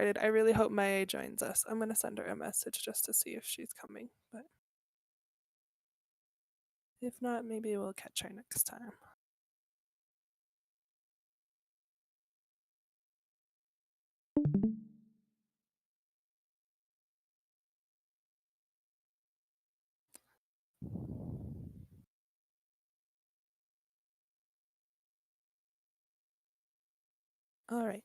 started. I really hope Maya joins us. I'm going to send her a message just to see if she's coming, but if not, maybe we'll catch her next time. All right.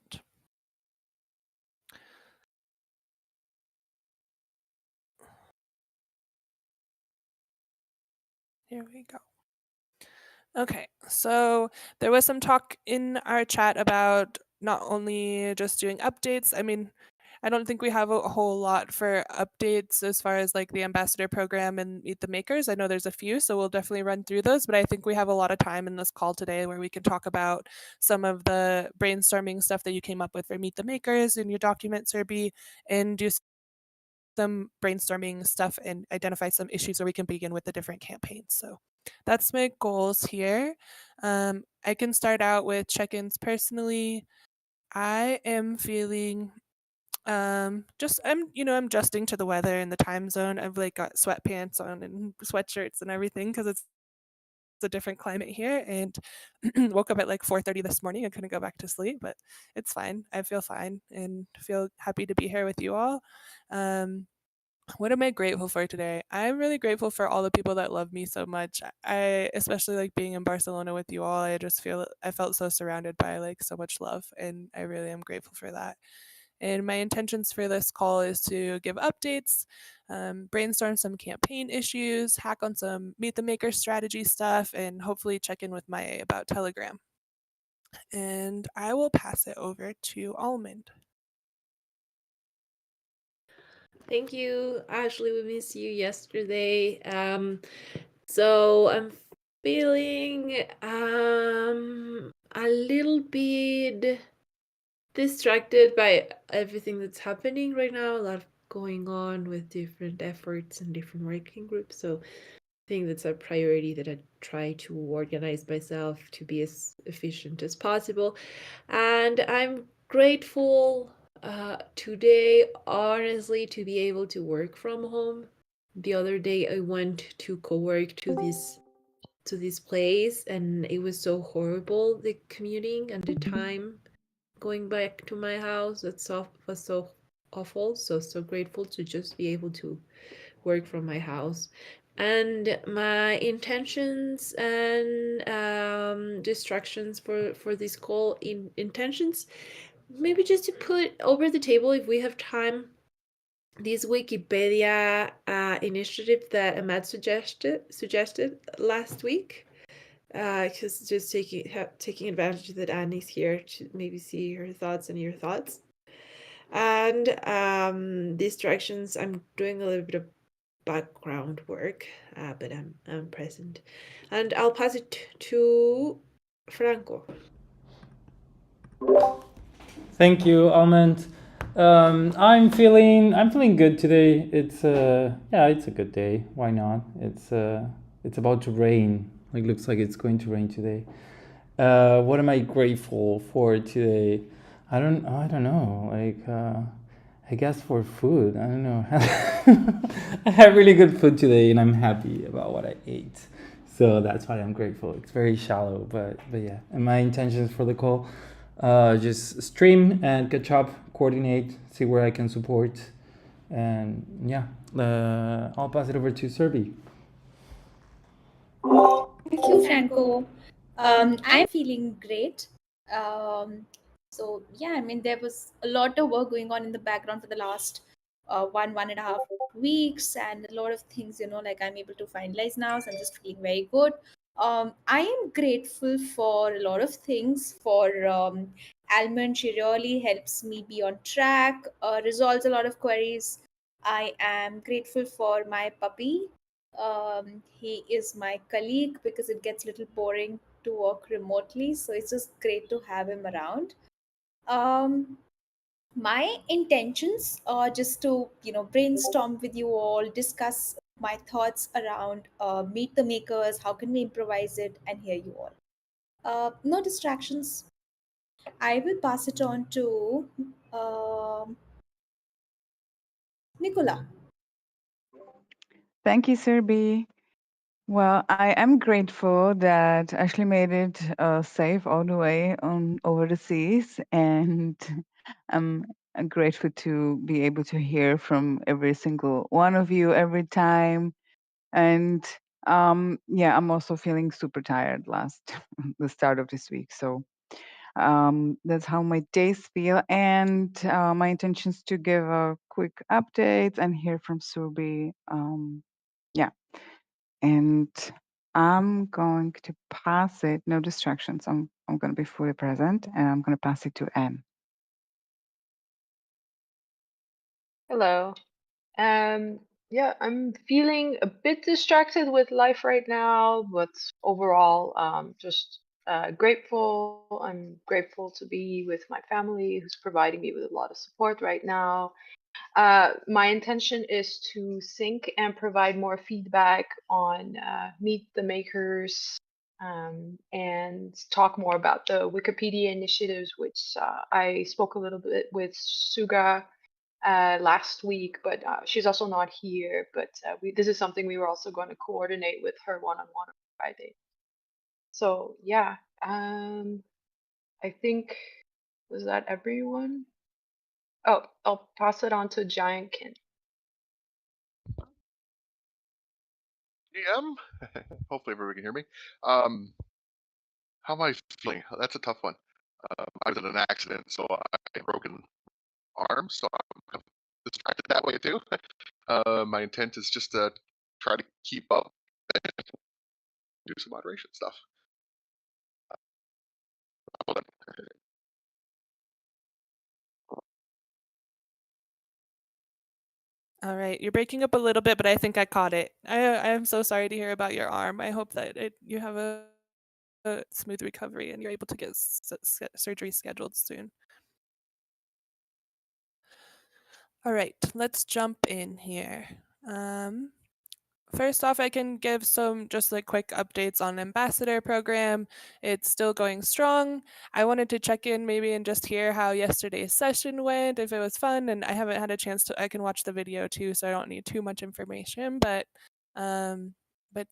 Here we go. Okay, so there was some talk in our chat about not only just doing updates. I mean, I don't think we have a whole lot for updates as far as like the ambassador program and Meet the Makers. I know there's a few, so we'll definitely run through those. But I think we have a lot of time in this call today where we can talk about some of the brainstorming stuff that you came up with for Meet the Makers in your document, Serbi, and do some brainstorming stuff and identify some issues where we can begin with the different campaigns. So that's my goals here. I can start out with check-ins personally. I am feeling just I'm adjusting to the weather and the time zone. I've like got sweatpants on and sweatshirts and everything because it's a different climate here, and woke up at like 4:30 this morning. I couldn't go back to sleep, but it's fine. I feel fine and feel happy to be here with you all. Um, what am I grateful for today? I'm really grateful for all the people that love me so much. I especially like being in Barcelona with you all. I felt so surrounded by like so much love, and I really am grateful for that. And my intentions for this call is to give updates, brainstorm some campaign issues, hack on some Meet the Maker strategy stuff, and hopefully check in with Maya about Telegram. And I will pass it over to Almond. Thank you, Ashley. We missed you yesterday. So I'm feeling a little bit distracted by everything that's happening right now. A lot going on with different efforts and different working groups. So I think that's a priority that I try to organize myself to be as efficient as possible. And I'm grateful today, honestly, to be able to work from home. The other day, I went to co-work to this place, and it was so horrible, the commuting and the time going back to my house. Was so awful. So grateful to just be able to work from my house. And my intentions and distractions for this call, intentions, maybe just to put over the table, if we have time, this Wikipedia initiative that Ahmad suggested last week. Because just taking advantage that Annie's here to maybe see her thoughts and your thoughts. And distractions, I'm doing a little bit of background work, but I'm present. And I'll pass it to Franco. Thank you, Almond. I'm feeling good today. It's it's a good day. Why not? It's about to rain. Like looks like it's going to rain today. What am I grateful for today? I don't know. Like I guess for food. I don't know. I had really good food today, and I'm happy about what I ate. So that's why I'm grateful. It's very shallow, but yeah. And my intentions for the call, just stream and catch up, coordinate, see where I can support, and yeah. I'll pass it over to Serbi. Thank you, Franco. I'm feeling great. So yeah, I mean, there was a lot of work going on in the background for the last 1.5 weeks, and a lot of things, like I'm able to finalize now. So I'm just feeling very good. I am grateful for a lot of things. For Almond, she really helps me be on track, resolves a lot of queries. I am grateful for my puppy. He is my colleague because it gets a little boring to work remotely, so it's just great to have him around. um, my intentions are just to brainstorm with you all, discuss my thoughts around Meet the Makers, how can we improvise it, and hear you all. No distractions. I will pass it on to Nicola. Thank you, Serbi. Well, I am grateful that Ashley made it safe all the way on over the seas, and I'm grateful to be able to hear from every single one of you every time. And yeah, I'm also feeling super tired last the start of this week, so that's how my days feel. And my intention is to give a quick update and hear from Surbi. Yeah, and I'm going to pass it. No distractions. I'm going to be fully present, and I'm going to pass it to Anne. Hello. Yeah, I'm feeling a bit distracted with life right now, but overall, just grateful. I'm grateful to be with my family, who's providing me with a lot of support right now. My intention is to sync and provide more feedback on Meet the Makers, and talk more about the Wikipedia initiatives, which I spoke a little bit with Suga last week, but she's also not here. But this is something we were also going to coordinate with her one-on-one on Friday. So yeah, I think, was that everyone? Oh, I'll pass it on to Giantkin. DM. Hopefully everybody can hear me. How am I feeling? That's a tough one. I was in an accident, so I had a broken arm, so I'm kind of distracted that way too. My intent is just to try to keep up and do some moderation stuff. Hold on. All right, you're breaking up a little bit, but I think I caught it. I am so sorry to hear about your arm. I hope that you have a smooth recovery and you're able to get surgery scheduled soon. All right, let's jump in here. First off, I can give some just like quick updates on Ambassador program. It's still going strong. I wanted to check in maybe and just hear how yesterday's session went, if it was fun, and I haven't had a chance to. I can watch the video too, so I don't need too much information. But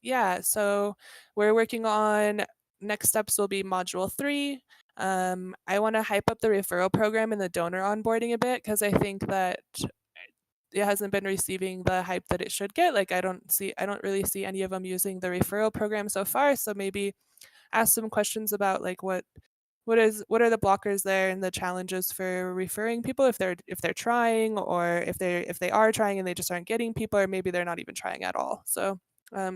yeah, so we're working on next steps will be module 3. I want to hype up the referral program and the donor onboarding a bit because I think that it hasn't been receiving the hype that it should get. Like I don't really see any of them using the referral program so far. So maybe ask some questions about like what are the blockers there and the challenges for referring people if they're trying, or if they are trying and they just aren't getting people, or maybe they're not even trying at all. So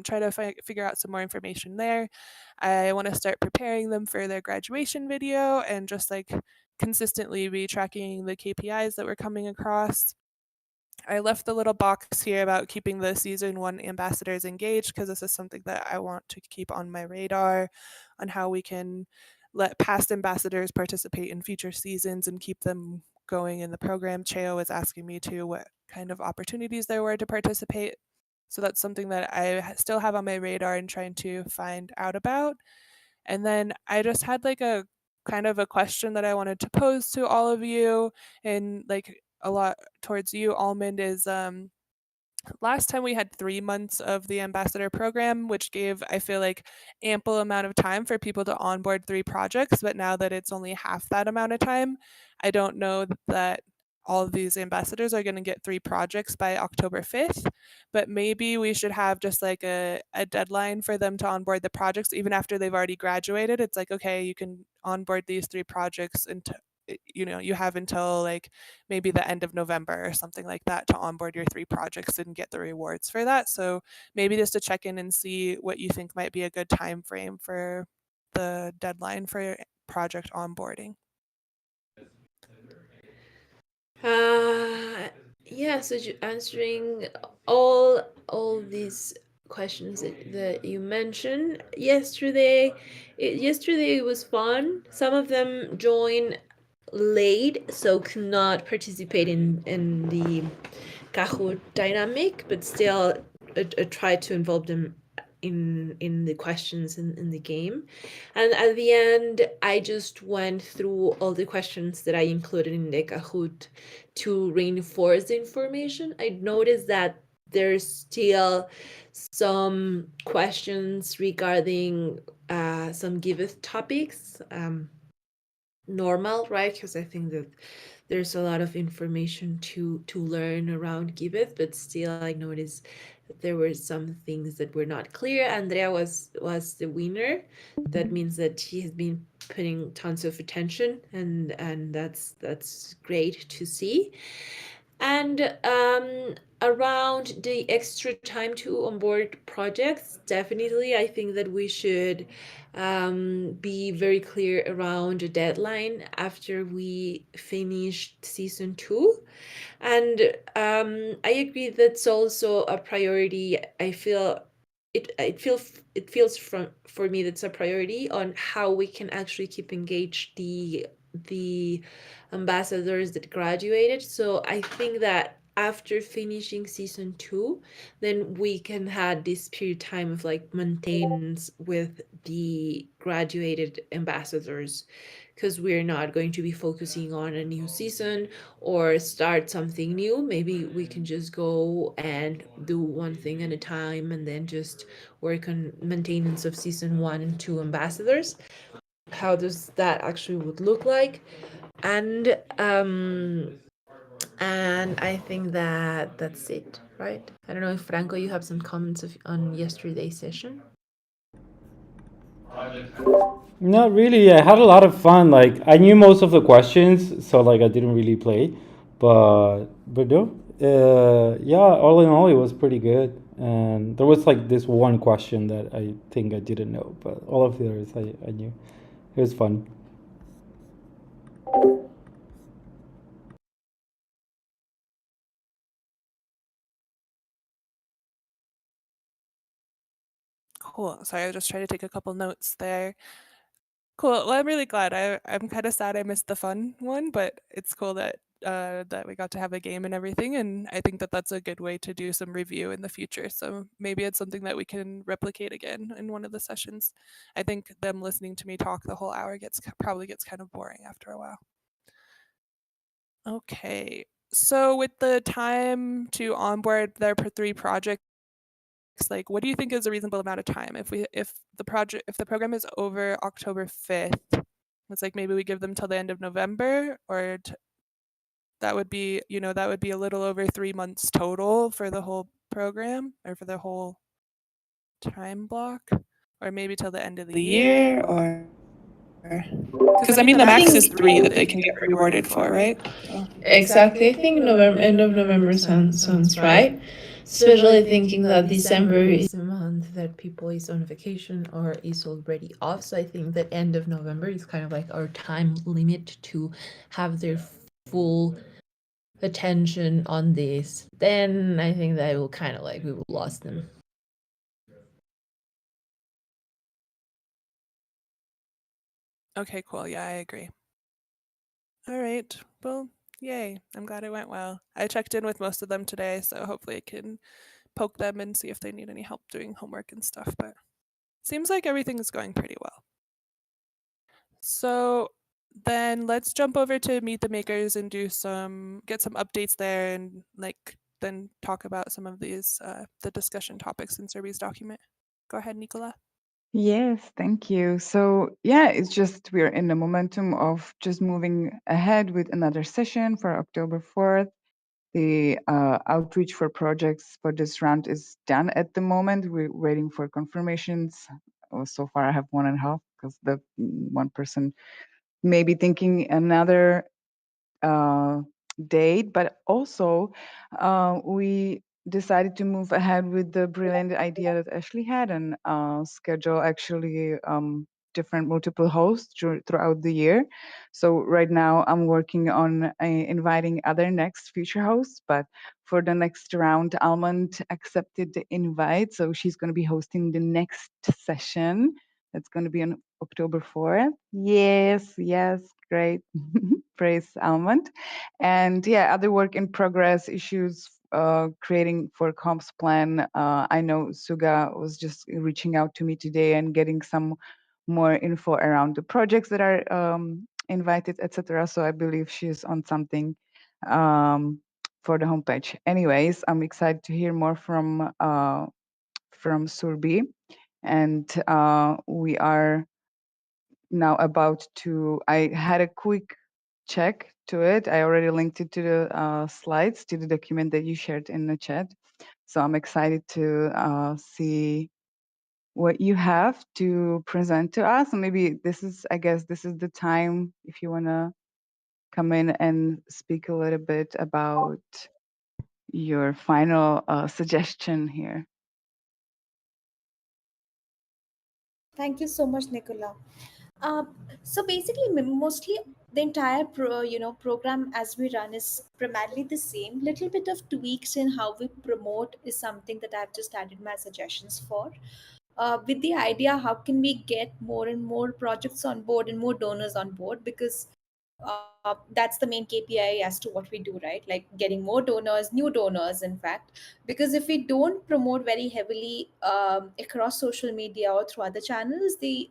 try to figure out some more information there. I want to start preparing them for their graduation video and just like consistently be tracking the KPIs that we're coming across. I left the little box here about keeping the season 1 ambassadors engaged because this is something that I want to keep on my radar on how we can let past ambassadors participate in future seasons and keep them going in the program. Cheo was asking me to what kind of opportunities there were to participate. So that's something that I still have on my radar and trying to find out about. And then I just had like a kind of a question that I wanted to pose to all of you, and like a lot towards you, Almond, is last time we had 3 months of the ambassador program, which gave, I feel like, ample amount of time for people to onboard 3 projects. But now that it's only half that amount of time, I don't know that all of these ambassadors are going to get 3 projects by October 5th. But maybe we should have just like a deadline for them to onboard the projects even after they've already graduated. It's like, okay, you can onboard these 3 projects until you have until like maybe the end of November or something like that to onboard your 3 projects and get the rewards for that. So maybe just to check in and see what you think might be a good time frame for the deadline for project onboarding. Yeah, so answering all these questions that you mentioned yesterday. Yesterday was fun. Some of them joined late, so could not participate in the Kahoot dynamic, but still I tried to involve them in the questions in the game. And at the end, I just went through all the questions that I included in the Kahoot to reinforce the information. I noticed that there's still some questions regarding some Giveth topics. Normal, right? Because I think that there's a lot of information to learn around Giveth, but still I noticed that there were some things that were not clear. Andrea was the winner. That means that she has been putting tons of attention, and that's great to see. And around the extra time to onboard projects, definitely, I think that we should be very clear around a deadline after we finish season 2. And I agree that's also a priority. I feel it feels for me that's a priority on how we can actually keep engaged the ambassadors that graduated. So I think that after finishing season 2, then we can have this period time of like maintenance with the graduated ambassadors, because we're not going to be focusing on a new season or start something new. Maybe we can just go and do one thing at a time and then just work on maintenance of season 1 and 2 ambassadors. How does that actually would look like? And I think that that's it, right? I don't know if Franco, you have some comments on yesterday's session. Not really. I had a lot of fun. Like I knew most of the questions, so like I didn't really play, but no. Yeah. All in all, it was pretty good. And there was like this one question that I think I didn't know, but all of the others I knew. It was fun. Cool. Sorry, I was just trying to take a couple notes there. Cool. Well, I'm really glad. I'm kind of sad I missed the fun one, but it's cool that that we got to have a game and everything. And I think that that's a good way to do some review in the future. So maybe it's something that we can replicate again in one of the sessions. I think them listening to me talk the whole hour probably gets kind of boring after a while. Okay. So with the time to onboard their 3 projects, like what do you think is a reasonable amount of time? If the program is over October 5th, it's like maybe we give them till the end of November, or that would be, that would be a little over 3 months total for the whole program, or for the whole time block, or maybe till the end of the year, or because I mean the max is 3 that they can get rewarded for, right? So. Exactly. I think November, end of November sounds right. Especially thinking that December is a month that people is on vacation or is already off. So I think that end of November is kind of like our time limit to have their full attention on this. Then I think that will kind of like we will lost them. Okay, cool. Yeah, I agree. All right. Well, yay. I'm glad it went well. I checked in with most of them today, so hopefully I can poke them and see if they need any help doing homework and stuff, but seems like everything is going pretty well. So then let's jump over to Meet the Makers and get some updates there, and like then talk about some of these the discussion topics in Serbi's document. Go ahead, Nicola. Yes, thank you. So, yeah, it's just we're in the momentum of just moving ahead with another session for October 4th. The outreach for projects for this round is done at the moment. We're waiting for confirmations. So far, I have 1.5 because the one person may be thinking another date, but also we decided to move ahead with the brilliant idea that Ashley had and schedule actually different multiple hosts throughout the year. So right now I'm working on inviting other next future hosts, but for the next round, Almond accepted the invite. So she's going to be hosting the next session. That's going to be on October 4th. Yes, great. Praise Almond. And yeah, other work in progress issues creating for comps plan. I know Suga was just reaching out to me today and getting some more info around the projects that are invited, etc. So I believe she's on something for the homepage. Anyways, I'm excited to hear more from Surbi, and we are now about to. I had a quick check to it. I already linked it to the slides, to the document that you shared in the chat. So I'm excited to see what you have to present to us. And maybe this is, I guess, this is the time if you want to come in and speak a little bit about your final suggestion here. Thank you so much, Nicola. So basically, mostly the entire program as we run is primarily the same. Little bit of tweaks in how we promote is something that I've just added my suggestions for. With the idea, how can we get more and more projects on board and more donors on board? Because that's the main KPI as to what we do, right? Like getting more donors, new donors, in fact. Because if we don't promote very heavily across social media or through other channels, we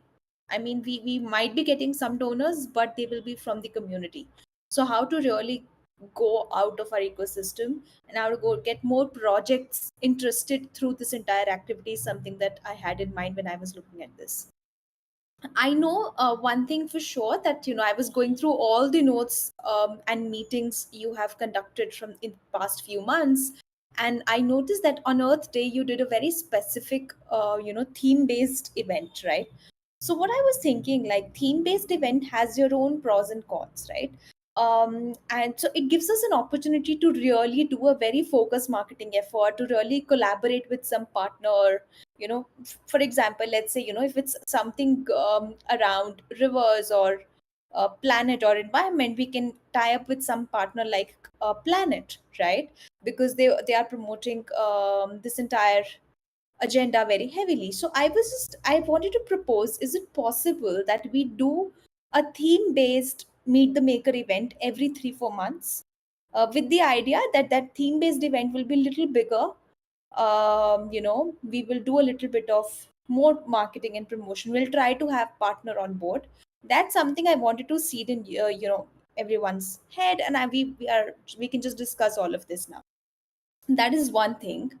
might be getting some donors, but they will be from the community. So how to really go out of our ecosystem and how to go get more projects interested through this entire activity is something that I had in mind when I was looking at this. I know one thing for sure, that I was going through all the notes and meetings you have conducted from in the past few months, and I noticed that on Earth Day you did a very specific, theme based event, right? So what I was thinking, like theme based event has your own pros and cons, right? And so it gives us an opportunity to really do a very focused marketing effort, to really collaborate with some partner. For example, let's say, if it's something around rivers or planet or environment, we can tie up with some partner like Planet, right? Because they are promoting this entire agenda very heavily. So I wanted to propose, is it possible that we do a theme based Meet the Maker event every 3-4 months, with the idea that that theme based event will be a little bigger. We will do a little bit of more marketing and promotion. We'll try to have partner on board. That's something I wanted to seed in everyone's head, and we can just discuss all of this now. That is one thing.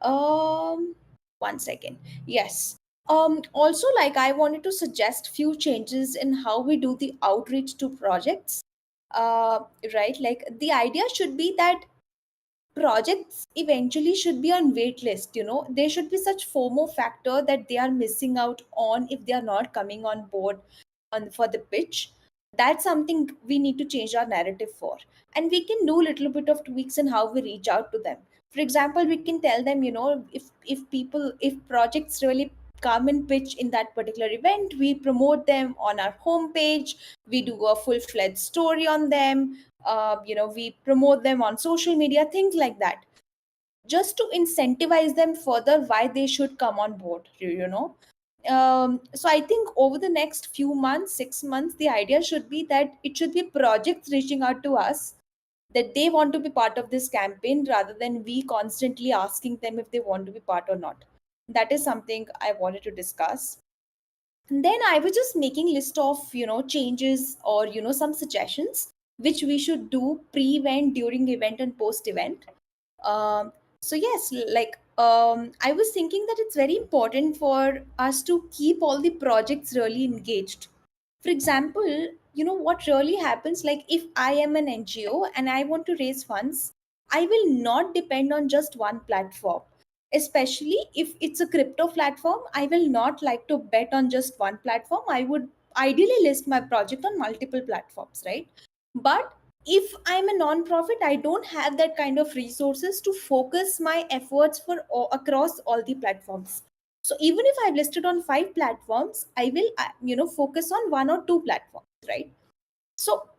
um 1 second. Yes. Also, like, I wanted to suggest few changes in how we do the outreach to projects. uh right, like the idea should be that projects eventually should be on wait list. There should be such FOMO factor that they are missing out on if they are not coming on board for the pitch. That's something we need to change our narrative for, and we can do a little bit of tweaks in how we reach out to them. For example, we can tell them, if projects really come and pitch in that particular event, we promote them on our homepage, we do a full-fledged story on them, we promote them on social media, things like that, just to incentivize them further why they should come on board. So I think over the next few months, 6 months, the idea should be that it should be projects reaching out to us, that they want to be part of this campaign, rather than we constantly asking them if they want to be part or not. That is something I wanted to discuss. And then I was just making list of changes, or some suggestions which we should do pre-event, during event, and post-event. So yes, like, I was thinking that it's very important for us to keep all the projects really engaged. For example, what really happens, like if I am an NGO and I want to raise funds, I will not depend on just one platform. Especially if it's a crypto platform, I will not like to bet on just one platform. I would ideally list my project on multiple platforms, right? But if I'm a non-profit, I don't have that kind of resources to focus my efforts across all the platforms. So even if I've listed on 5 platforms, I will focus on 1 or 2 platforms, right? So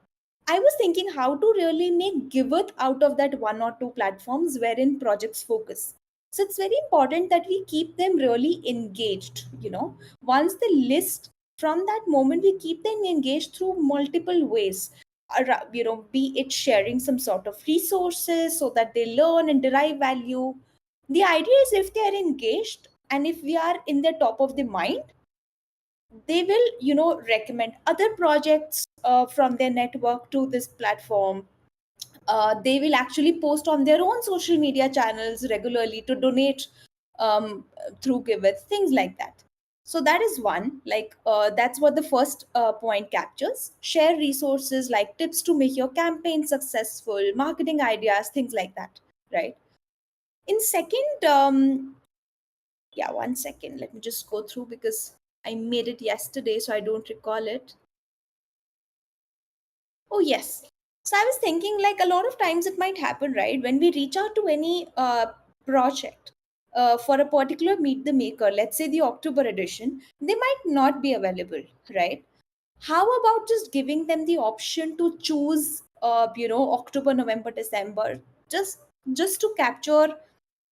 I was thinking how to really make Giveth out of that 1 or 2 platforms wherein projects focus. So it's very important that we keep them really engaged. Once they list, from that moment we keep them engaged through multiple ways. be it sharing some sort of resources so that they learn and derive value. The idea is if they are engaged and if we are in the top of the mind, they will recommend other projects from their network to this platform. They will actually post on their own social media channels regularly to donate through Giveth, things like that. So that is one, like that's what the first point captures. Share resources like tips to make your campaign successful, marketing ideas, things like that, right? In second, yeah, 1 second, let me just go through because I made it yesterday, so I don't recall it. Oh, yes. So I was thinking, like, a lot of times it might happen, right? When we reach out to any project for a particular Meet the Maker, let's say the October edition, they might not be available, right? How about just giving them the option to choose, October, November, December, just just to capture,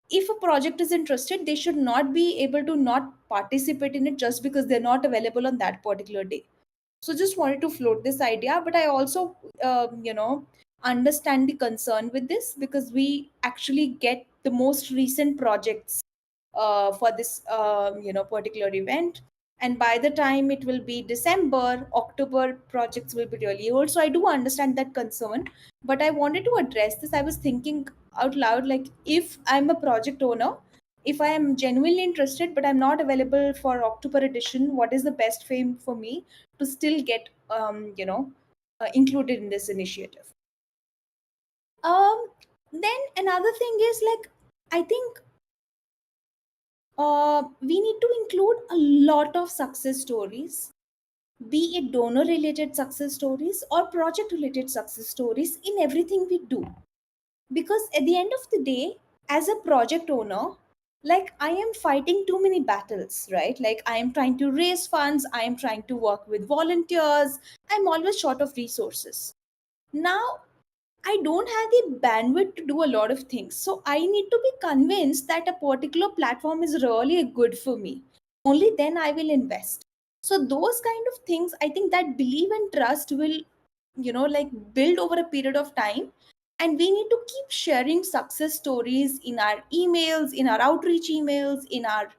if a project is interested, they should not be able to not participate in it just because they're not available on that particular day. So just wanted to float this idea, but I also understand the concern with this because we actually get the most recent projects for this particular event, and by the time it will be December, October projects will be really old. So I do understand that concern, but I wanted to address this. I was thinking out loud, like, if I'm a project owner, if I am genuinely interested but I'm not available for October edition, what is the best frame for me to still get included in this initiative? Then another thing is, like, I think we need to include a lot of success stories, be it donor related success stories or project related success stories, in everything we do. Because at the end of the day, as a project owner, like, I am fighting too many battles, right? Like, I am trying to raise funds, I am trying to work with volunteers, I'm always short of resources. Now, I don't have the bandwidth to do a lot of things. So I need to be convinced that a particular platform is really good for me. Only then I will invest. So those kind of things, I think that belief and trust will, like, build over a period of time. And we need to keep sharing success stories in our emails, in our outreach emails, in our,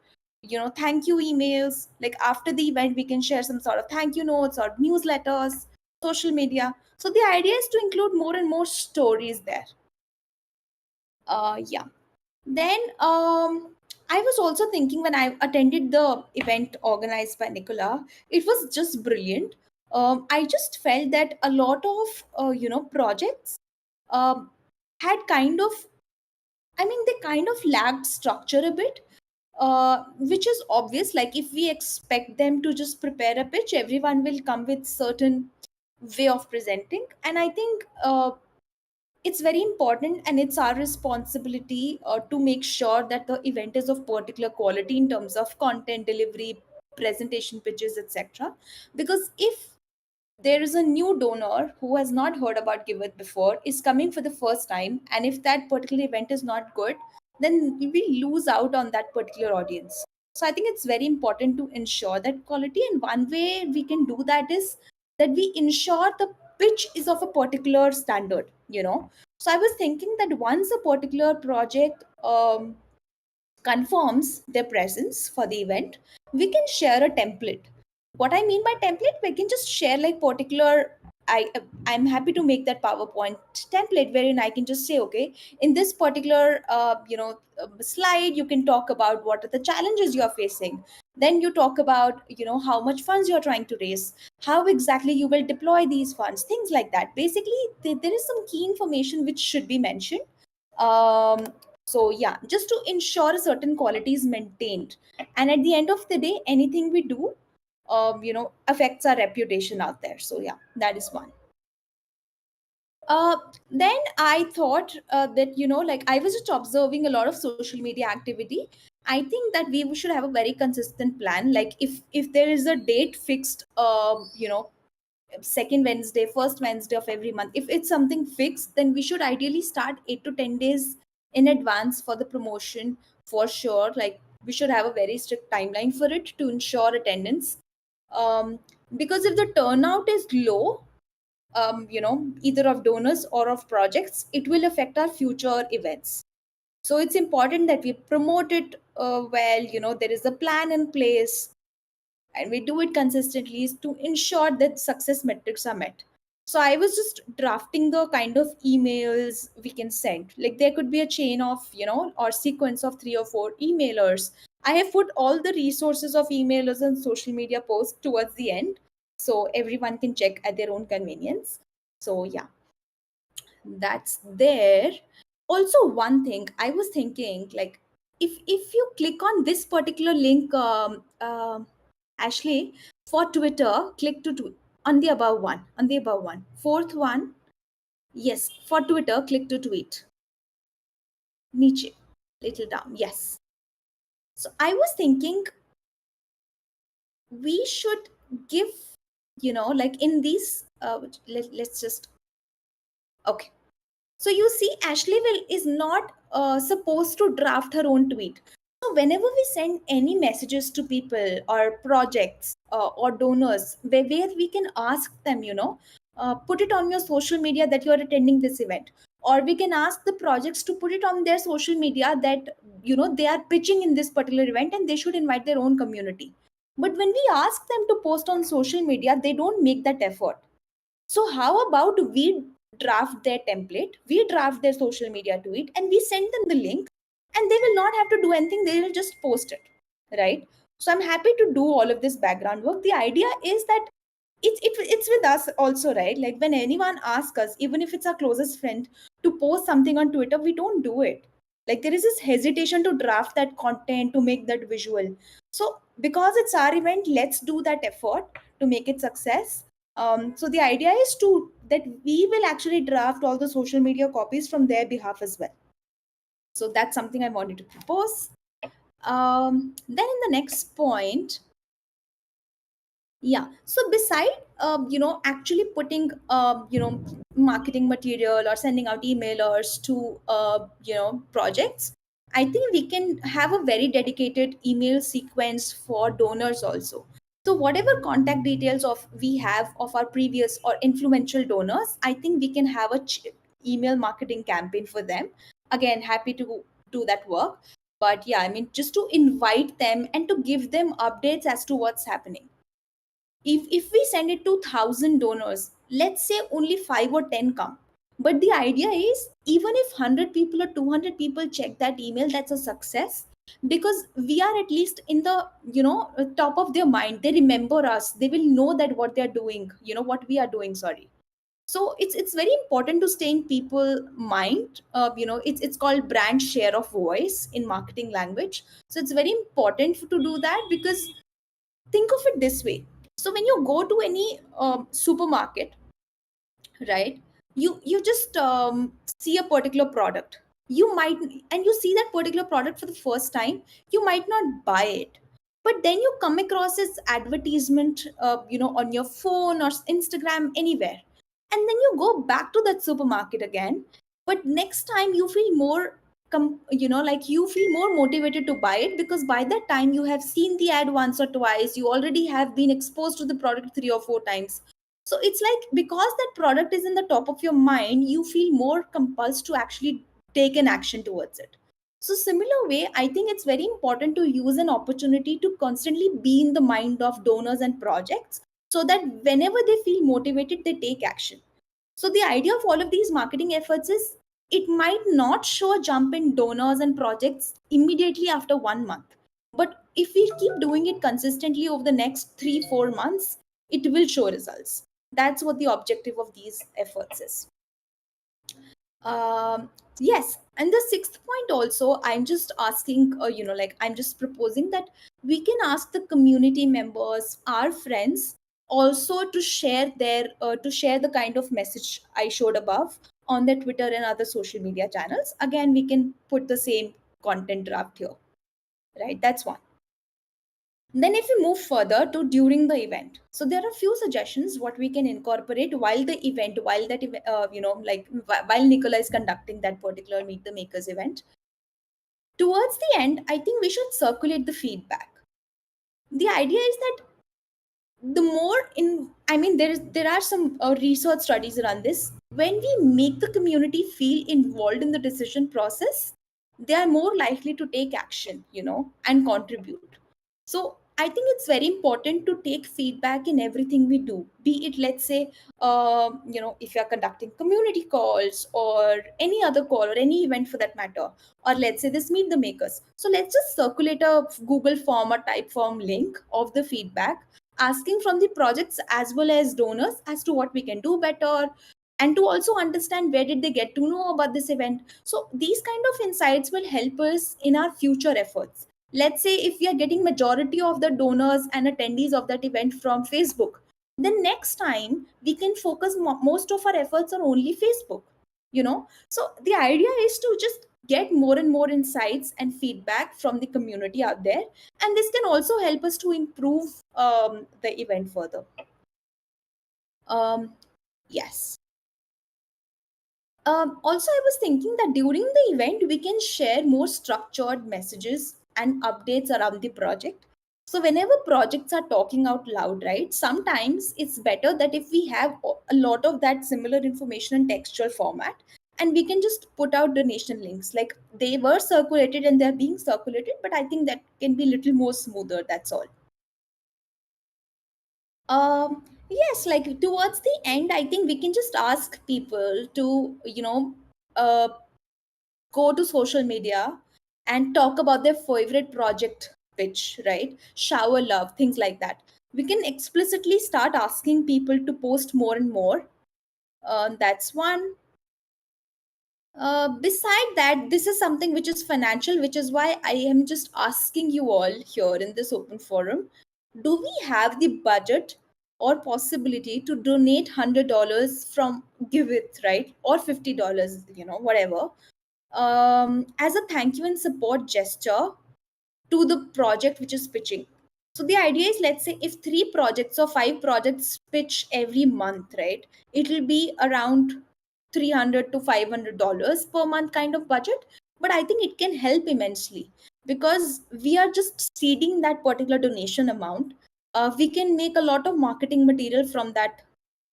thank you emails. Like, after the event, we can share some sort of thank you notes or newsletters, social media. So the idea is to include more and more stories there. Yeah. Then I was also thinking, when I attended the event organized by Nicola, it was just brilliant. I just felt that a lot of projects um, had kind of, I mean, they kind of lacked structure a bit, which is obvious. Like, if we expect them to just prepare a pitch, everyone will come with certain way of presenting. And I think it's very important, and it's our responsibility to make sure that the event is of particular quality in terms of content delivery, presentation, pitches, etc. Because if there is a new donor who has not heard about Giveth before, is coming for the first time, and if that particular event is not good, then we lose out on that particular audience. So I think it's very important to ensure that quality, and one way we can do that is that we ensure the pitch is of a particular standard. So I was thinking that once a particular project confirms their presence for the event, we can share a template. What I mean by template, we can just share, like, particular, I'm happy to make that PowerPoint template wherein I can just say, okay, in this particular slide, you can talk about what are the challenges you are facing. Then you talk about, how much funds you're trying to raise, how exactly you will deploy these funds, things like that. Basically, there is some key information which should be mentioned. So yeah, just to ensure a certain quality is maintained. And at the end of the day, anything we do affects our reputation out there. So yeah, that is one. Then I thought that, like, I was just observing a lot of social media activity. I think that we should have a very consistent plan. Like, if there is a date fixed, second Wednesday, first Wednesday of every month, if it's something fixed, then we should ideally start 8 to 10 days in advance for the promotion, for sure. Like, we should have a very strict timeline for it to ensure attendance. um, because if the turnout is low, either of donors or of projects, it will affect our future events. So it's important that we promote it well. There is a plan in place, and we do it consistently to ensure that success metrics are met. So I was just drafting the kind of emails we can send. Like there could be a chain of, or sequence of 3 or 4 emailers. I have put all the resources of emailers and social media posts towards the end, so everyone can check at their own convenience. So yeah, that's there. Also, one thing I was thinking, like, if you click on this particular link, Ashley, for Twitter, click to on the above one, fourth one. Yes, for Twitter, click to tweet. Niche, little down. Yes. So I was thinking we should give, like in these, let's just, okay. So you see, Ashley is not supposed to draft her own tweet. So whenever we send any messages to people or projects or donors, where we can ask them, put it on your social media that you are attending this event, or we can ask the projects to put it on their social media that they are pitching in this particular event and they should invite their own community. But when we ask them to post on social media, they don't make that effort. So how about we draft their template, we draft their social media tweet, and we send them the link, and they will not have to do anything, they will just post it, right? So I'm happy to do all of this background work. The idea is that it's with us also, right? Like when anyone asks us, even if it's our closest friend, to post something on Twitter, we don't do it. Like there is this hesitation to draft that content, to make that visual. So because it's our event, let's do that effort to make it success. So the idea is to that we will actually draft all the social media copies from their behalf as well. So that's something I wanted to propose. Then in the next point, yeah. So beside, actually putting, marketing material or sending out emailers to, projects, I think we can have a very dedicated email sequence for donors also. So whatever contact details of we have of our previous or influential donors, I think we can have a email marketing campaign for them. Again, happy to do that work. But yeah, I mean, just to invite them and to give them updates as to what's happening. If we send it to 1,000 donors, let's say only 5 or 10 come, but the idea is even if 100 people or 200 people check that email, that's a success, because we are at least in the, top of their mind. They remember us, they will know that what they're doing, what we are doing, sorry. So it's very important to stay in people mind. It's called brand share of voice in marketing language. So it's very important to do that, because think of it this way. So when you go to any supermarket, right, you just see a particular product. You might, and you see that particular product for the first time, you might not buy it, but then you come across this advertisement, on your phone or Instagram, anywhere, and then you go back to that supermarket again. But next time you feel more like you feel more motivated to buy it, because by that time you have seen the ad once or twice, you already have been exposed to the product 3 or 4 times. So it's like, because that product is in the top of your mind, you feel more compulsed to actually take an action towards it. So similar way, I think it's very important to use an opportunity to constantly be in the mind of donors and projects, so that whenever they feel motivated, they take action. So the idea of all of these marketing efforts is, it might not show a jump in donors and projects immediately after 1 month. But if we keep doing it consistently over the next 3, 4 months, it will show results. That's what the objective of these efforts is. Yes, and the sixth point also, I'm just asking, like I'm just proposing that we can ask the community members, our friends, also to share the kind of message I showed above on their Twitter and other social media channels. Again, we can put the same content draft here, right? That's one. Then if we move further to during the event, so there are a few suggestions what we can incorporate while the event, while that like while Nicola is conducting that particular Meet the Makers event. Towards the end, I think we should circulate the feedback. The idea is that the more in I mean there are some research studies around this. When we make the community feel involved in the decision process, they are more likely to take action, and contribute. So I think it's very important to take feedback in everything we do, be it, let's say, if you're conducting community calls or any other call or any event for that matter, or let's say this meet the makers. So let's just circulate a Google form or type form link of the feedback, asking from the projects as well as donors as to what we can do better, and to also understand where did they get to know about this event. So these kind of insights will help us in our future efforts. Let's say if we are getting majority of the donors and attendees of that event from Facebook, then next time we can focus most of our efforts on only Facebook. So the idea is to just get more and more insights and feedback from the community out there, and this can also help us to improve the event further. Yes. Also, I was thinking that during the event, we can share more structured messages and updates around the project. So, whenever projects are talking out loud, right, sometimes it's better that if we have a lot of that similar information in textual format, and we can just put out donation links. Like they were circulated and they're being circulated, but I think that can be a little more smoother. That's all. Yes, like towards the end, I think we can just ask people to, uh, go to social media and talk about their favorite project pitch, right? Shower love, things like that. We can explicitly start asking people to post more and more. That's one. Beside that, this is something which is financial, which is why I am just asking you all here in this open forum. Do we have the budget or possibility to donate $100 from Giveth, right? Or $50, whatever, as a thank you and support gesture to the project which is pitching. So the idea is, let's say if 3 projects or 5 projects pitch every month, right? It will be around $300 to $500 per month kind of budget. But I think it can help immensely because we are just seeding that particular donation amount. We can make a lot of marketing material from that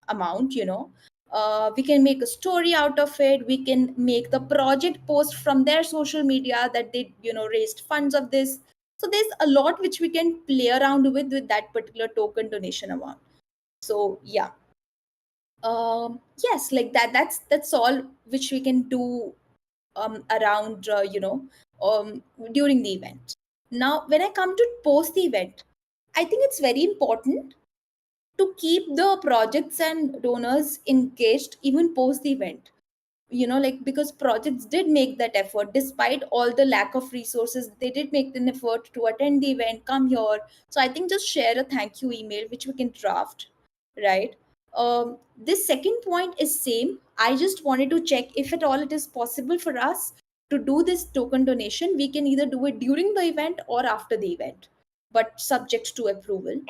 amount. We can make a story out of it. We can make the project post from their social media that they raised funds of this. So there's a lot which we can play around with that particular token donation amount. So yeah, yes, like that's all which we can do around during the event. Now when I come to post the event, I think it's very important to keep the projects and donors engaged even post the event. Like because projects did make that effort despite all the lack of resources. They did make an effort to attend the event, come here. So I think just share a thank you email which we can draft, right? This second point is same. I just wanted to check if at all it is possible for us to do this token donation. We can either do it during the event or after the event, but subject to approval.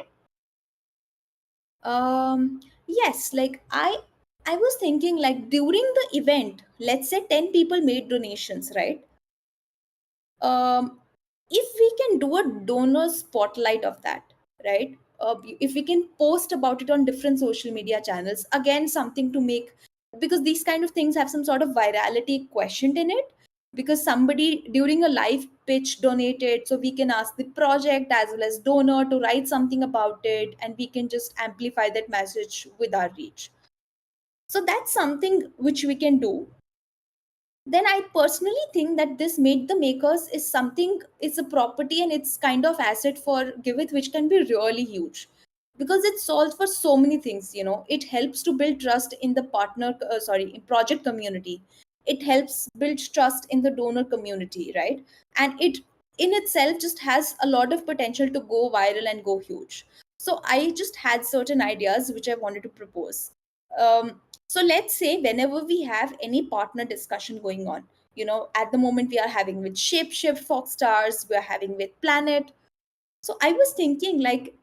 Yes, like I was thinking, like during the event, let's say 10 people made donations, right? If we can do a donor spotlight of that, right? If we can post about it on different social media channels, again something to make, because these kind of things have some sort of virality quotient in it, because somebody during a live pitch donated, so we can ask the project as well as donor to write something about it, and we can just amplify that message with our reach. So that's something which we can do. Then I personally think that this made the makers is something, it's a property and it's kind of asset for Giveth, which can be really huge because it solves for so many things. It helps to build trust in the in project community. It helps build trust in the donor community, right? And it in itself just has a lot of potential to go viral and go huge. So I just had certain ideas which I wanted to propose. So let's say whenever we have any partner discussion going on, at the moment we are having with Shapeshift Fox Stars, we're having with Planet. So I was thinking, like,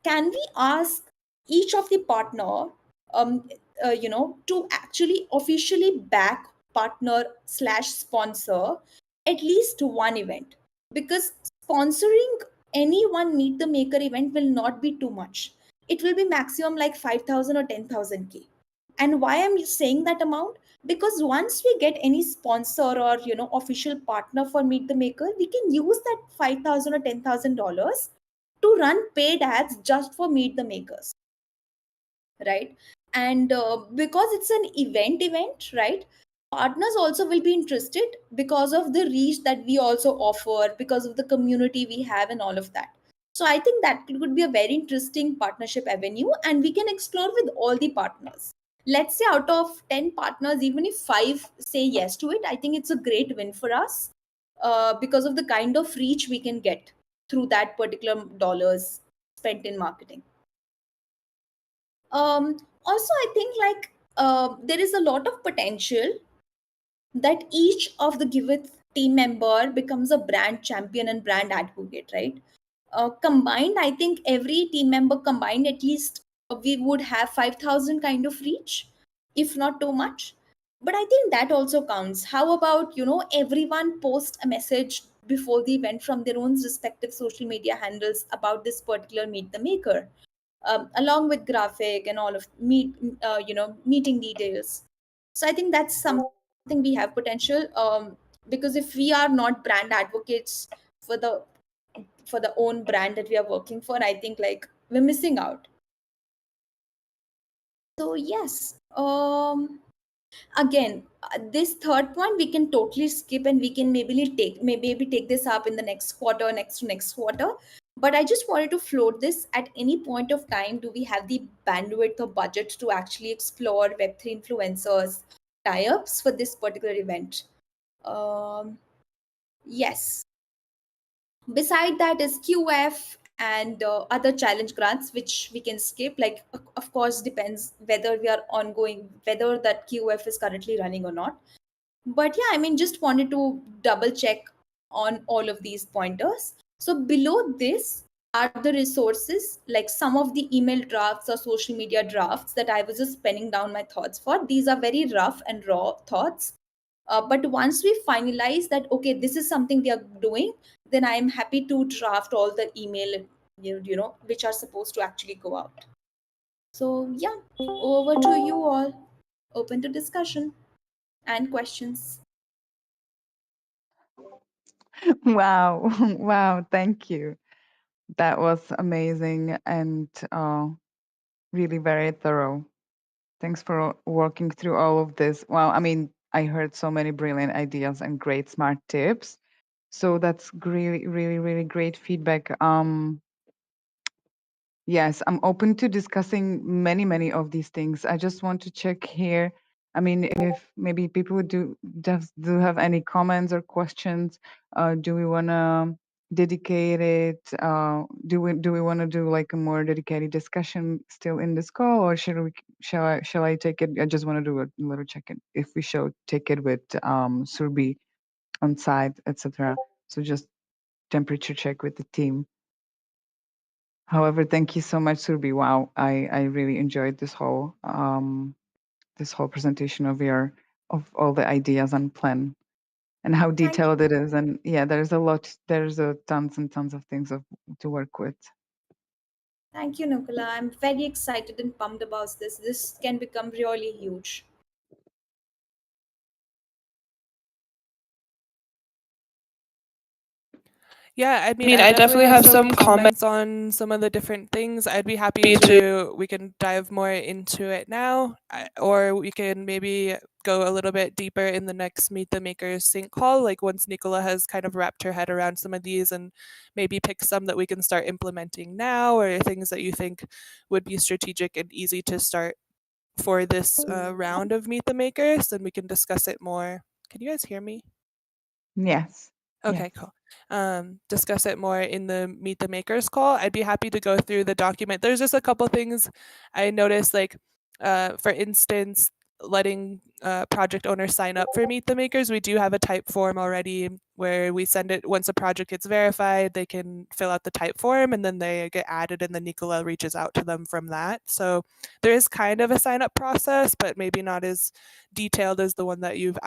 can we ask each of the partner, um, to actually officially back partner slash sponsor at least one event? Because sponsoring any one Meet the Maker event will not be too much. it will be maximum like 5,000 or 10,000K. And why I'm saying that amount? Because once we get any sponsor or official partner for Meet the Maker, we can use that 5,000 or $10,000 to run paid ads just for Meet the Makers, right? And because it's an event, right, partners also will be interested because of the reach that we also offer, because of the community we have and all of that. So I think that could be a very interesting partnership avenue, and we can explore with all the partners. Let's say out of 10 partners, even if 5 say yes to it, I think it's a great win for us, because of the kind of reach we can get through that particular dollars spent in marketing. Also, I think like there is a lot of potential that each of the Giveth team member becomes a brand champion and brand advocate, right? Combined, I think every team member combined, at least we would have 5,000 kind of reach, if not too much. But I think that also counts. How about, everyone post a message before the event from their own respective social media handles about this particular Meet the Maker, along with graphic and all of meeting details. So I think that's something we have potential, because if we are not brand advocates for the own brand that we are working for, I think like we're missing out. So yes, again, this third point we can totally skip, and we can maybe take this up in the next quarter, next to next quarter. But I just wanted to float this. At any point of time, do we have the bandwidth or budget to actually explore Web3 influencers tie-ups for this particular event? Yes. Beside that is QF and other challenge grants, which we can skip. Like, of course, depends whether we are ongoing, whether that QF is currently running or not. But yeah, I mean, just wanted to double check on all of these pointers. So below this are the resources, like some of the email drafts or social media drafts that I was just penning down my thoughts for. These are very rough and raw thoughts. But once we finalize that, okay, this is something we are doing, then I am happy to draft all the email, which are supposed to actually go out. So yeah, over to you all. Open to discussion and questions. Wow. Wow. Thank you. That was amazing and really very thorough. Thanks for walking through all of this. Wow. I mean, I heard so many brilliant ideas and great smart tips. So that's really, really, really great feedback. Yes, I'm open to discussing many, many of these things. I just want to check here. I mean, if maybe people do have any comments or questions, do we want to dedicate it? Do we want to do like a more dedicated discussion still in this call, or shall I take it? I just want to do a little check in if we should take it with Surbi on site, etc. So just temperature check with the team. However, thank you so much, Surbi. Wow, I really enjoyed this whole presentation of all the ideas and plan and how Thank you. detailed it is. And yeah, there's a tons and tons of things to work with. Thank you, Nicola. I'm very excited and pumped about this. This can become really huge. Yeah, I mean, I definitely have some comments on some of the different things. I'd be happy to, we can dive more into it now, or we can maybe go a little bit deeper in the next Meet the Makers sync call, like once Nicola has kind of wrapped her head around some of these, and maybe pick some that we can start implementing now, or things that you think would be strategic and easy to start for this round of Meet the Makers, and we can discuss it more. Can you guys hear me? Yes. Okay, Yes. cool. Discuss it more in the Meet the Makers call. I'd be happy to go through the document. There's just a couple things I noticed, like, for instance, letting project owners sign up for Meet the Makers. We do have a type form already where we send it once a project gets verified, they can fill out the type form and then they get added and then Nicola reaches out to them from that. So there is kind of a sign up process, but maybe not as detailed as the one that you've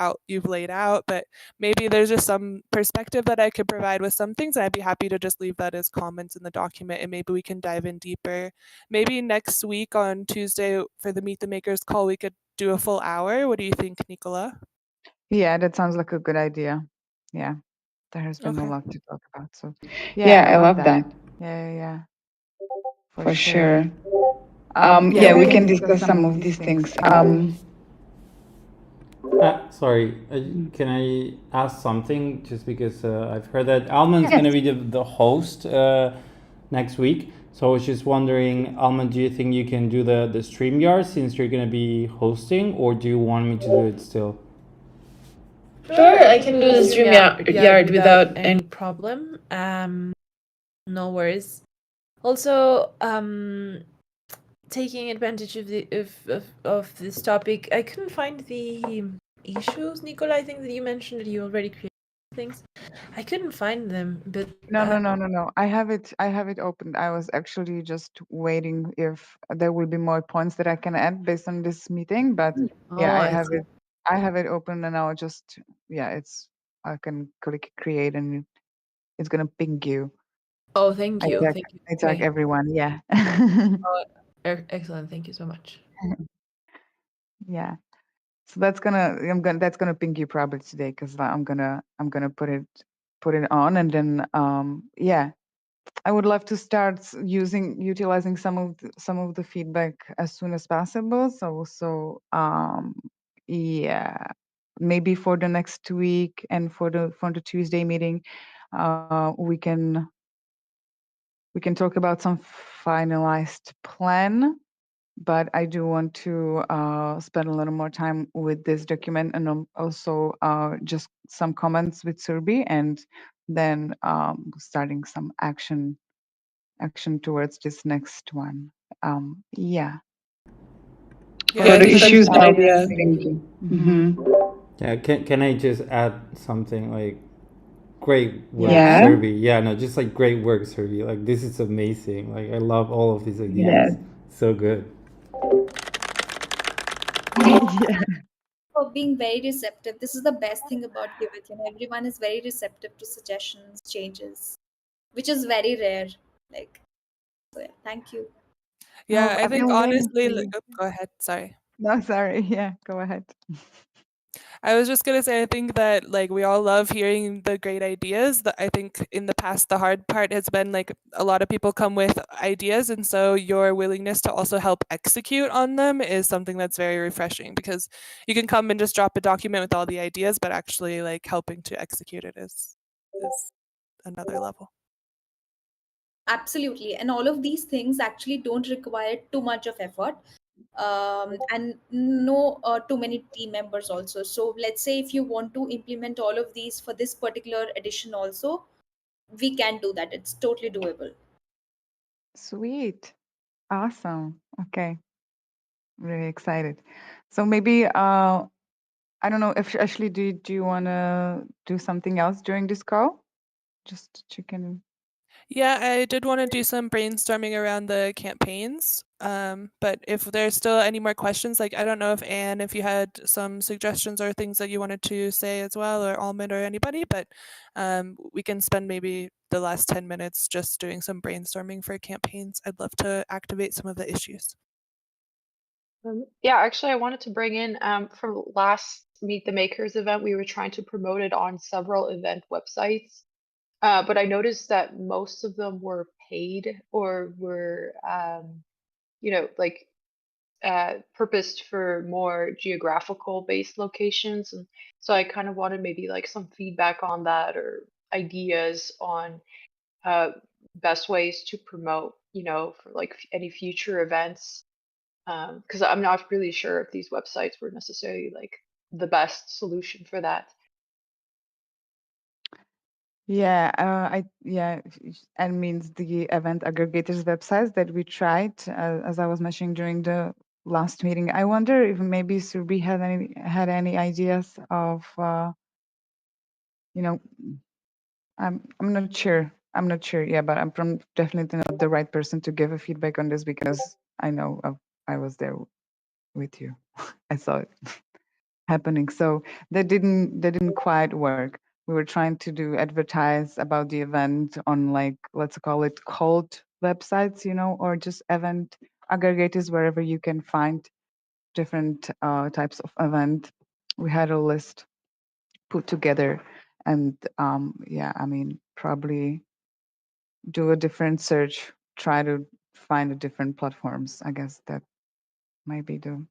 laid out. But maybe there's just some perspective that I could provide with some things, and I'd be happy to just leave that as comments in the document and maybe we can dive in deeper. Maybe next week on Tuesday for the Meet the Makers call, we could do a full hour. What do you think, Nicola? Yeah, that sounds like a good idea. Yeah, there has been a Okay. lot to talk about. So, Yeah, I I love love that. that Yeah, for sure. Yeah, Yeah, we we can can discuss discuss some some of of these these things. things. Sorry, can I ask something? Just because I've heard that Alman's Yes. going to be the host next week. So I was just wondering, Alman, do you think you can do the StreamYard since you're going to be hosting, or do you want me to do it still? Sure, I can do the StreamYard without any problem. No worries. Also, taking advantage of the of this topic, I couldn't find the issues, Nicola. I think that you mentioned that you already created things. I couldn't find them, but No. I have it opened. I was actually just waiting if there will be more points that I can add based on this meeting. But yeah, Oh, I I have see. it. I have it open, and I'll just I can click create, and it's gonna ping you. Oh, thank you. Attack, Thank you. attack everyone. Yeah. Oh, excellent. Thank you so much. Yeah. So that's gonna ping you probably today because I'm gonna put it on, and then I would love to start utilizing some of the feedback as soon as possible. Yeah, maybe for the next week and for the Tuesday meeting, we can talk about some finalized plan. But I do want to spend a little more time with this document and also just some comments with Surbi, and then starting some action towards this next one. Yeah. Yeah, I think this that's is a an good idea. idea. Thank you. Yeah, can I just add something like great work, Yeah. Serbi? Yeah, no, just like great work, Serbi. Like this is amazing. Like I love all of these ideas. Yes. So good. Yeah. For being very receptive. This is the best thing about Giveth. Everyone is very receptive to suggestions, changes, which is very rare. Like, so yeah, thank you. Yeah, I I've think been waiting honestly, for you. go ahead. Sorry. No, sorry. Yeah, go ahead. I was just gonna say, I think that like we all love hearing the great ideas. That I think in the past, the hard part has been like a lot of people come with ideas, and so your willingness to also help execute on them is something that's very refreshing because you can come and just drop a document with all the ideas, but actually like helping to execute it is another level. Absolutely. And all of these things actually don't require too much of effort. And no too many team members also. So let's say if you want to implement all of these for this particular edition also, we can do that. It's totally doable. Sweet. Awesome. Okay. Really excited. So maybe I don't know if Ashley, do you want to do something else during this call? Just chicken. Yeah, I did want to do some brainstorming around the campaigns. But if there's still any more questions, like I don't know if Anne, if you had some suggestions or things that you wanted to say as well, or Almond or anybody, but we can spend maybe the last 10 minutes just doing some brainstorming for campaigns. I'd love to activate some of the issues. Yeah, actually, I wanted to bring in from last Meet the Makers event, we were trying to promote it on several event websites. But I noticed that most of them were paid or were, like purposed for more geographical based locations. And so I kind of wanted maybe like some feedback on that or ideas on best ways to promote, for like any future events. Because I'm not really sure if these websites were necessarily like the best solution for that. Yeah, and means the event aggregators websites that we tried, as I was mentioning during the last meeting. I wonder if maybe Surbi had any ideas of you know, I'm not sure. I'm not sure. Yeah, but I'm from definitely not the right person to give a feedback on this because I know I was there with you. I saw it happening. So that didn't quite work. We were trying to do advertise about the event on, like, let's call it cold websites, or just event aggregators wherever you can find different types of event. We had a list put together, and yeah, I mean, probably do a different search, try to find the different platforms. I guess that might be the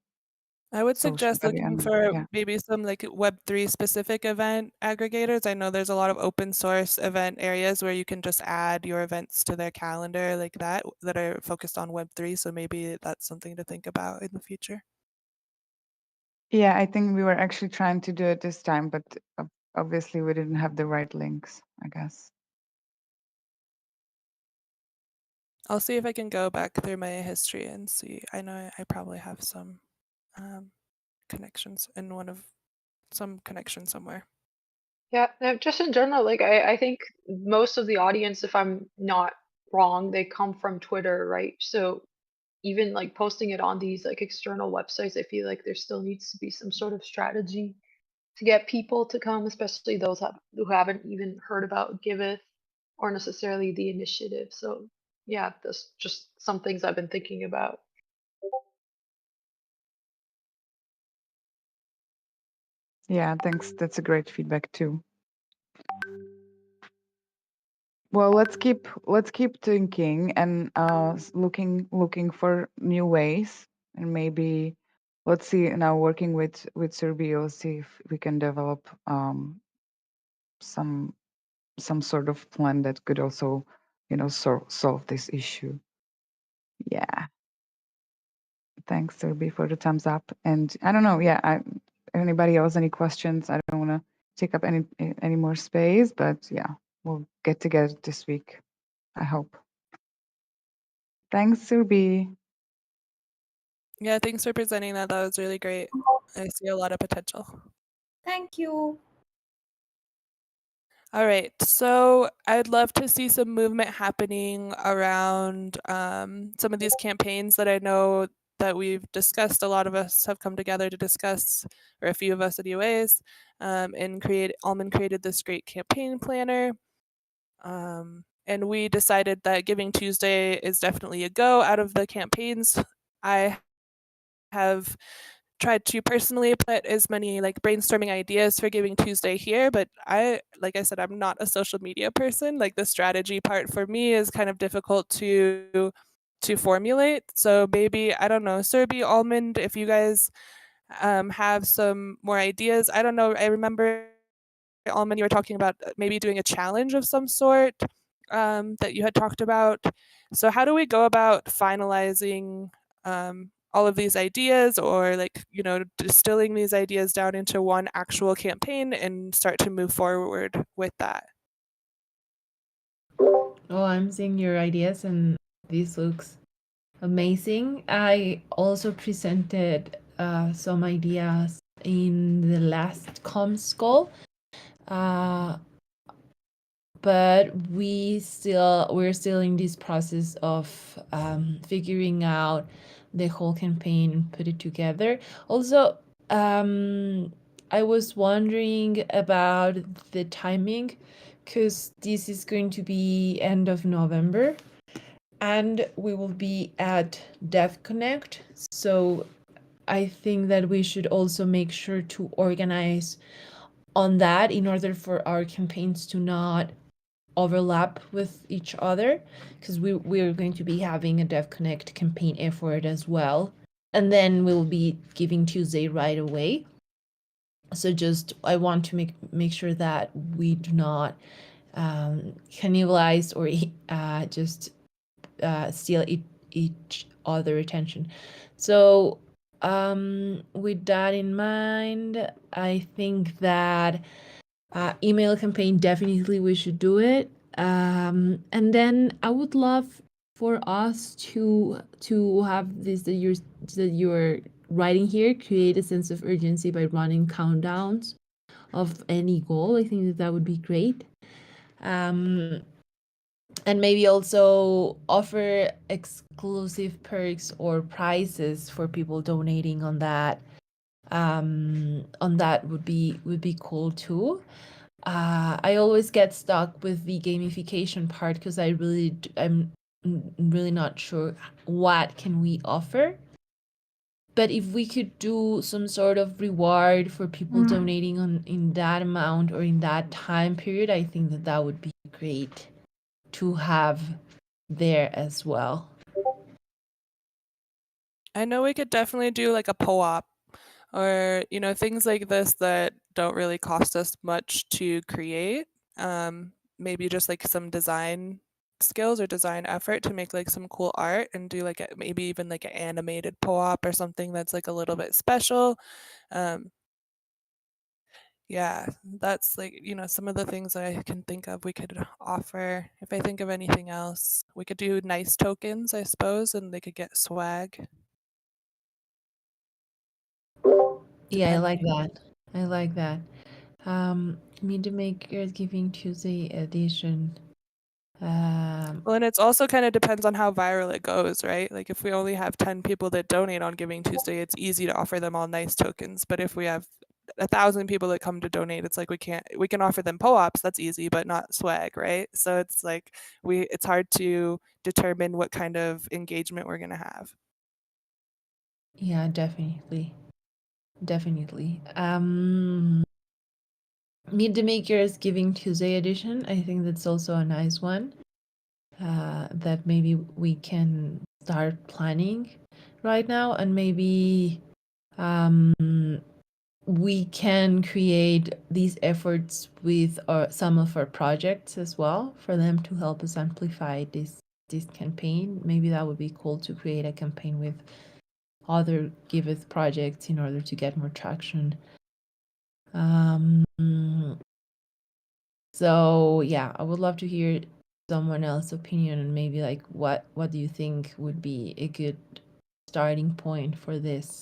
I would solution suggest by the looking end. for Yeah. maybe some like Web3 specific event aggregators. I know there's a lot of open source event areas where you can just add your events to their calendar like that are focused on Web3. So maybe that's something to think about in the future. Yeah, I think we were actually trying to do it this time, but obviously we didn't have the right links, I guess. I'll see if I can go back through my history and see. I know I probably have some connections in some connection somewhere. Yeah, no, just in general, like I think most of the audience, if I'm not wrong, they come from Twitter, right? So even like posting it on these like external websites, I feel like there still needs to be some sort of strategy to get people to come, especially those who haven't even heard about Giveth or necessarily the initiative. So yeah, that's just some things I've been thinking about. Yeah, thanks. That's a great feedback too. Well, let's keep thinking and looking for new ways, and maybe let's see now, working with Serbia, see if we can develop some sort of plan that could also solve this issue. Yeah. Thanks, Serbi, for the thumbs up. And I don't know, yeah, anybody else, any questions? I don't want to take up any more space, but yeah, we'll get together this week, I hope. Thanks, Serbi. Yeah, thanks for presenting that. That was really great. I see a lot of potential. Thank you. All right, so I'd love to see some movement happening around some of these campaigns that I know that we've discussed. A lot of us have come together to discuss, or a few of us anyways, and Almond created this great campaign planner. And we decided that Giving Tuesday is definitely a go out of the campaigns. I have tried to personally put as many like brainstorming ideas for Giving Tuesday here, but like I said, I'm not a social media person. Like the strategy part for me is kind of difficult to formulate. So maybe, I don't know, Serbi, Almond, if you guys have some more ideas. I don't know. I remember, Almond, you were talking about maybe doing a challenge of some sort that you had talked about. So how do we go about finalizing all of these ideas, or like, distilling these ideas down into one actual campaign and start to move forward with that? Oh, I'm seeing your ideas and this looks amazing. I also presented some ideas in the last comms call, but we're still in this process of figuring out the whole campaign and put it together. Also, I was wondering about the timing, because this is going to be end of November and we will be at Dev Connect. So I think that we should also make sure to organize on that in order for our campaigns to not overlap with each other, because we're going to be having a Dev Connect campaign effort as well, and then we'll be Giving Tuesday right away. So just I want to make sure that we do not cannibalize or just steal each other attention. So with that in mind, I think that email campaign, definitely we should do it. And then I would love for us to have this that you're writing here, create a sense of urgency by running countdowns of any goal. I think that that would be great. And maybe also offer exclusive perks or prizes for people donating on that. On that would be cool too. I always get stuck with the gamification part because I'm really not sure what can we offer. But if we could do some sort of reward for people donating in that amount or in that time period, I think that that would be great to have there as well. I know we could definitely do like a co-op or, you know, things like this that don't really cost us much to create. Maybe just like some design skills or design effort to make like some cool art and do like maybe even like an animated co-op or something that's like a little bit special. Yeah, that's like, you know, some of the things I can think of we could offer. If I think of anything else, we could do nice tokens, I suppose, and they could get swag. Yeah, I like Depending. that. I like that. Meet the Maker's Giving Tuesday edition. Well, and it's also kind of depends on how viral it goes, right? Like if we only have 10 people that donate on Giving Tuesday, it's easy to offer them all nice tokens. But if we have 1,000 people that come to donate, it's like we can offer them PO-ops, that's easy, but not swag, right? So it's like it's hard to determine what kind of engagement we're gonna have. Yeah, definitely. Meet the Makers Giving Tuesday edition. I think that's also a nice one. That maybe we can start planning right now, and maybe we can create these efforts with some of our projects as well for them to help us amplify this campaign. Maybe that would be cool to create a campaign with other Giveth projects in order to get more traction. So yeah, I would love to hear someone else's opinion and maybe like what do you think would be a good starting point for this?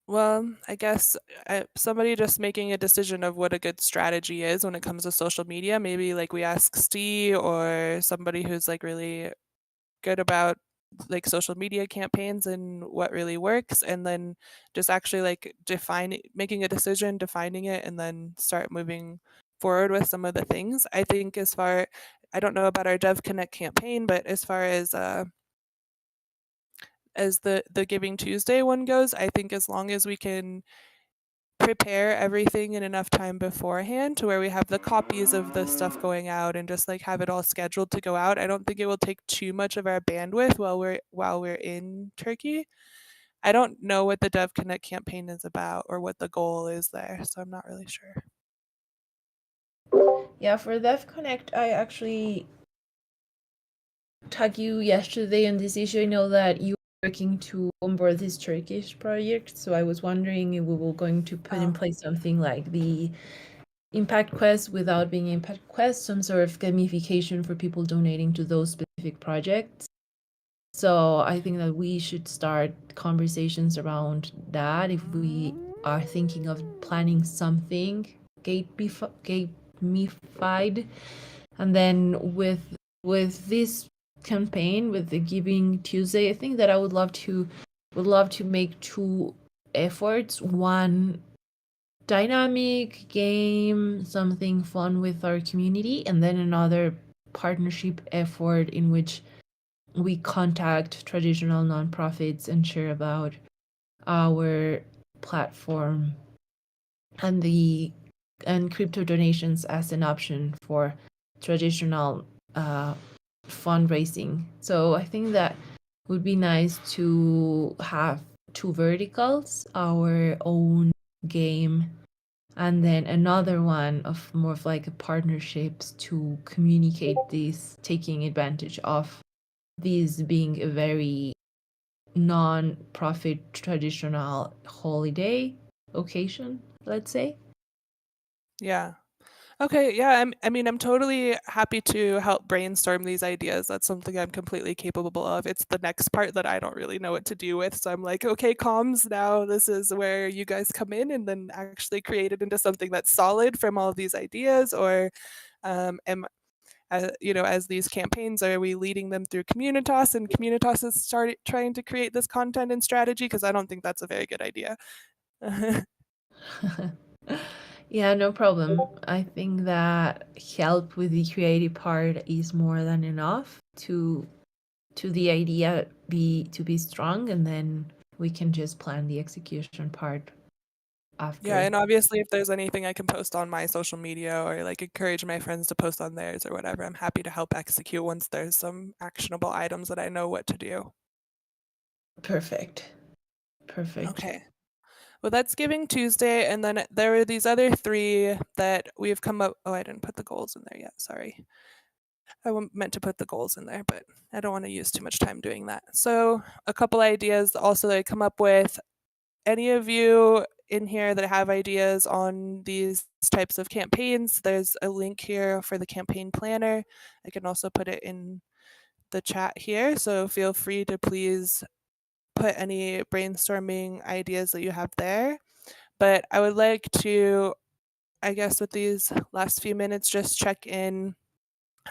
Well, I guess somebody just making a decision of what a good strategy is when it comes to social media. Maybe like we ask Steve or somebody who's like really good about like social media campaigns and what really works, and then just actually like making a decision, defining it, and then start moving forward with some of the things. I think I don't know about our Dev Connect campaign, but as far as the Giving Tuesday one goes, I think as long as we can prepare everything in enough time beforehand to where we have the copies of the stuff going out and just like have it all scheduled to go out, I don't think it will take too much of our bandwidth while we're in Turkey. I don't know what the Dev Connect campaign is about or what the goal is there, so I'm not really sure. Yeah, for Dev Connect, I actually tagged you yesterday on this issue. I know that you were working to onboard this Turkish project, so I was wondering if we were going to put in place something like the Impact Quest without being Impact Quest, some sort of gamification for people donating to those specific projects. So I think that we should start conversations around that if we are thinking of planning something gamified. And then with this campaign, with the Giving Tuesday, I think that I would love to make two efforts. One, dynamic game, something fun with our community, and then another partnership effort in which we contact traditional nonprofits and share about our platform and crypto donations as an option for traditional fundraising. So I think that would be nice to have two verticals, our own game and then another one of more of like partnerships to communicate this, taking advantage of this being a very non-profit traditional holiday occasion, let's say. Yeah. Okay, yeah, I'm totally happy to help brainstorm these ideas. That's something I'm completely capable of. It's the next part that I don't really know what to do with. So I'm like, okay, comms, now this is where you guys come in and then actually create it into something that's solid from all of these ideas. Or am as these campaigns, are we leading them through Communitas and Communitas is trying to create this content and strategy? Because I don't think that's a very good idea. Yeah, no problem. I think that help with the creative part is more than enough to the idea to be strong, and then we can just plan the execution part after. Yeah, and obviously if there's anything I can post on my social media or like encourage my friends to post on theirs or whatever, I'm happy to help execute once there's some actionable items that I know what to do. Perfect. Okay. Well, that's Giving Tuesday, and then there were these other 3 that we've come up. Oh, I didn't put the goals in there yet. Sorry. Meant to put the goals in there, but I don't want to use too much time doing that. So, a couple ideas also that I come up with. Any of you in here that have ideas on these types of campaigns, there's a link here for the campaign planner. I can also put it in the chat here, so feel free to please put any brainstorming ideas that you have there. But I would like to, I guess, with these last few minutes, just check in.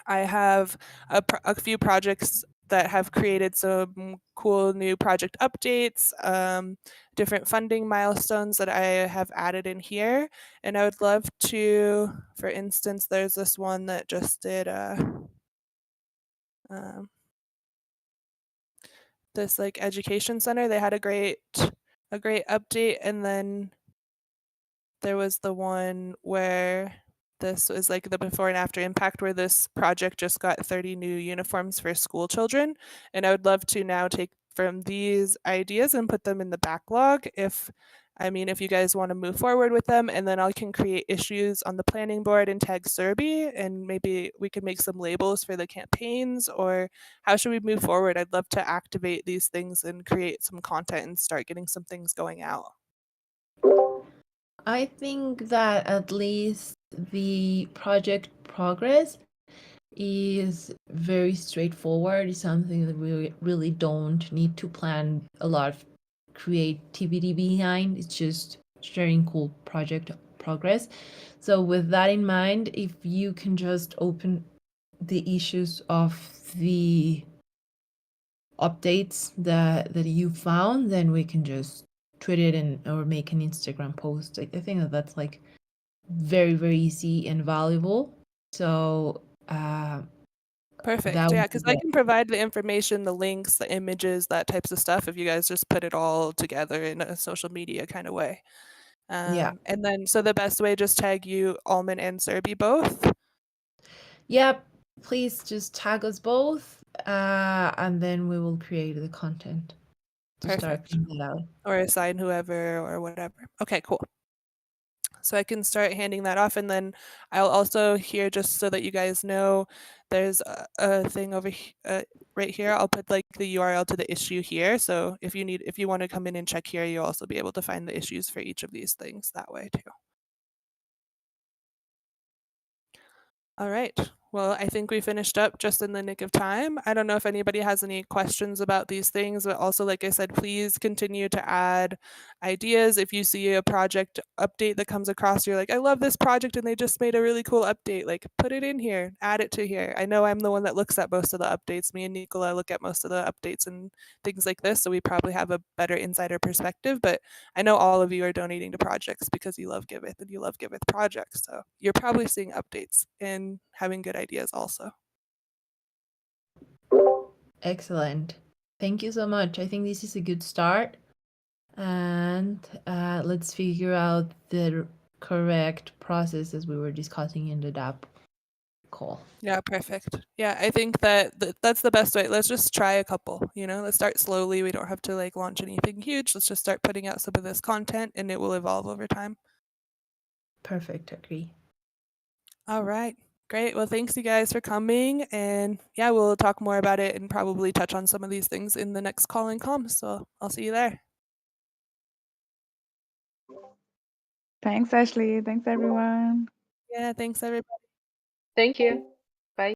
I have a few projects that have created some cool new project updates, different funding milestones that I have added in here. And I would love to, for instance, there's this one that just did this like education center. They had a great update, and then there was the one where this was like the before and after impact, where this project just got 30 new uniforms for school children. And I would love to now take from these ideas and put them in the backlog if you guys want to move forward with them, and then I can create issues on the planning board and tag Serby, and maybe we could make some labels for the campaigns, or how should we move forward? I'd love to activate these things and create some content and start getting some things going out. I think that at least the project progress is very straightforward. It's something that we really don't need to plan a lot of creativity behind. It's just sharing cool project progress. So with that in mind, if you can just open the issues of the updates that you found, then we can just tweet it or make an Instagram post. I think that that's like very, very easy and valuable. So Perfect. that Yeah, would because be I can provide the information, the links, the images, that types of stuff if you guys just put it all together in a social media kind of way. Yeah. And then, so the best way, just tag you, Alman and Serby both. Yeah, please just tag us both, and then we will create the content to start Perfect. putting it out. Or assign whoever or whatever. Okay, cool. So I can start handing that off, and then I'll also here, just so that you guys know, there's a thing over right here. I'll put like the URL to the issue here. So if you want to come in and check here, you'll also be able to find the issues for each of these things that way too. All right. Well, I think we finished up just in the nick of time. I don't know if anybody has any questions about these things, but also, like I said, please continue to add ideas. If you see a project update that comes across, you're like, I love this project and they just made a really cool update, like put it in here, add it to here. I know I'm the one that looks at most of the updates. Me and Nicola look at most of the updates and things like this, so we probably have a better insider perspective, but I know all of you are donating to projects because you love Giveth and you love Giveth projects. So you're probably seeing updates and having good ideas also. Excellent. Thank you so much. I think this is a good start. And let's figure out the correct process as we were discussing in the DAP call. Yeah, perfect. Yeah, I think that that's the best way. Let's just try a couple, let's start slowly. We don't have to like launch anything huge. Let's just start putting out some of this content and it will evolve over time. Perfect. Agree. All right. Great. Well, thanks you guys for coming. And yeah, we'll talk more about it and probably touch on some of these things in the next call and comms. So I'll see you there. Thanks, Ashley. Thanks, everyone. Yeah, thanks everybody. Thank you.